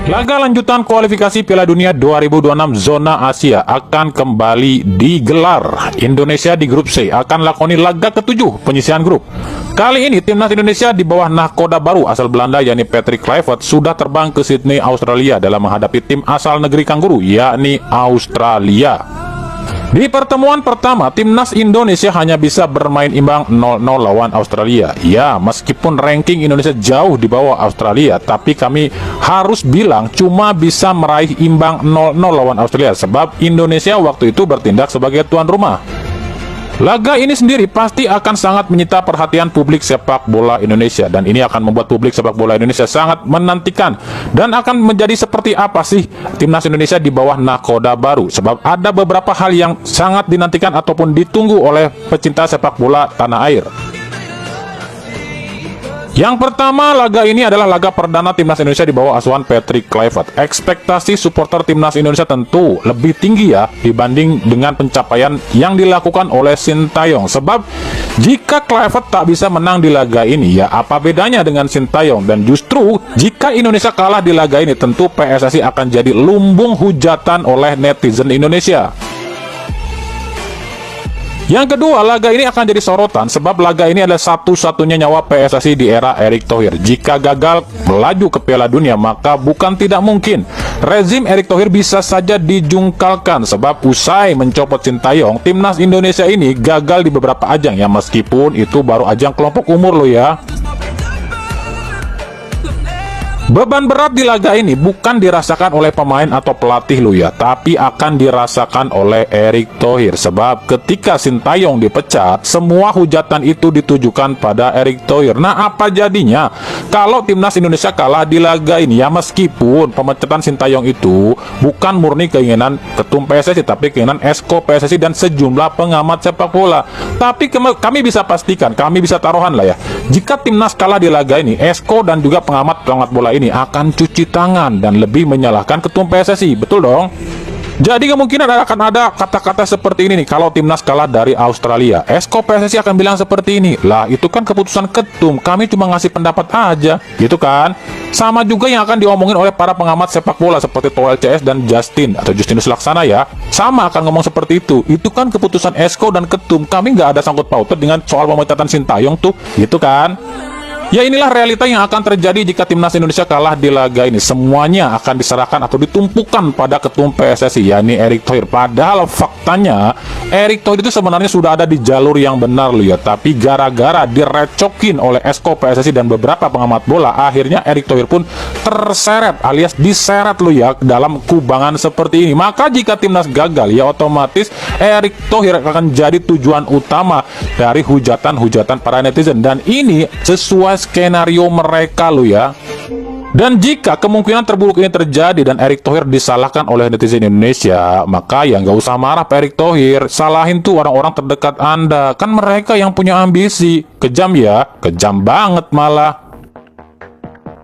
Laga lanjutan kualifikasi Piala Dunia 2026 zona Asia akan kembali digelar. Indonesia di grup C akan lakoni laga ke-7 penyisihan grup. Kali ini timnas Indonesia di bawah nahkoda baru asal Belanda yakni Patrick Kluivert sudah terbang ke Sydney, Australia dalam menghadapi tim asal negeri kanguru yakni Australia. Di pertemuan pertama, timnas Indonesia hanya bisa bermain imbang 0-0 lawan Australia. Ya, meskipun ranking Indonesia jauh di bawah Australia, tapi kami harus bilang cuma bisa meraih imbang 0-0 lawan Australia, sebab Indonesia waktu itu bertindak sebagai tuan rumah. Laga ini sendiri pasti akan sangat menyita perhatian publik sepak bola Indonesia, dan ini akan membuat publik sepak bola Indonesia sangat menantikan dan akan menjadi seperti apa sih timnas Indonesia di bawah nahkoda baru, sebab ada beberapa hal yang sangat dinantikan ataupun ditunggu oleh pecinta sepak bola tanah air. Yang pertama, laga ini adalah laga perdana timnas Indonesia di bawah asuhan Patrick Kluivert. Ekspektasi supporter timnas Indonesia tentu lebih tinggi ya dibanding dengan pencapaian yang dilakukan oleh Sintayong. Sebab jika Kluivert tak bisa menang di laga ini, ya apa bedanya dengan Sintayong? Dan justru jika Indonesia kalah di laga ini, tentu PSSI akan jadi lumbung hujatan oleh netizen Indonesia. Yang kedua, laga ini akan jadi sorotan sebab laga ini adalah satu-satunya nyawa PSSI di era Erick Thohir. Jika gagal melaju ke Piala Dunia, maka bukan tidak mungkin rezim Erick Thohir bisa saja dijungkalkan, sebab usai mencopot Sintayong, timnas Indonesia ini gagal di beberapa ajang ya, meskipun itu baru ajang kelompok umur loh ya. Beban berat di laga ini bukan dirasakan oleh pemain atau pelatih lo ya, tapi akan dirasakan oleh Erick Thohir. Sebab ketika Sintayong dipecat, semua hujatan itu ditujukan pada Erick Thohir. Nah, apa jadinya kalau timnas Indonesia kalah di laga ini ya, meskipun pemecatan Sintayong itu bukan murni keinginan ketum PSSI, tapi keinginan Esko PSSI dan sejumlah pengamat sepak bola. Tapi kami bisa pastikan, kami bisa taruhan lah ya, jika timnas kalah di laga ini, Esko dan juga pengamat bola ini akan cuci tangan dan lebih menyalahkan ketum PSSI, betul dong? Jadi kemungkinan akan ada kata-kata seperti ini nih kalau timnas kalah dari Australia. Esko PSSI akan bilang seperti ini, lah itu kan keputusan ketum, kami cuma ngasih pendapat aja, gitu kan? Sama juga yang akan diomongin oleh para pengamat sepak bola seperti Toel CS dan Justinus Laksana ya. Sama akan ngomong seperti itu kan keputusan Esko dan ketum, kami nggak ada sangkut pautnya dengan soal pemecatan Sintayong tuh, gitu kan? Ya, inilah realita yang akan terjadi jika timnas Indonesia kalah di laga ini. Semuanya akan diserahkan atau ditumpukan pada ketum PSSI, yakni Erick Thohir. Padahal faktanya Erick Thohir itu sebenarnya sudah ada di jalur yang benar loh ya, tapi gara-gara direcokin oleh Esko PSSI dan beberapa pengamat bola, akhirnya Erick Thohir pun terseret alias diseret loh ya dalam kubangan seperti ini. Maka jika timnas gagal, ya otomatis Erick Thohir akan jadi tujuan utama dari hujatan-hujatan para netizen, dan ini sesuai skenario mereka lo ya. Dan jika kemungkinan terburuk ini terjadi dan Erick Thohir disalahkan oleh netizen Indonesia, maka ya nggak usah marah Pak Erick Thohir, salahin tuh orang-orang terdekat Anda, kan mereka yang punya ambisi. Kejam ya, kejam banget malah.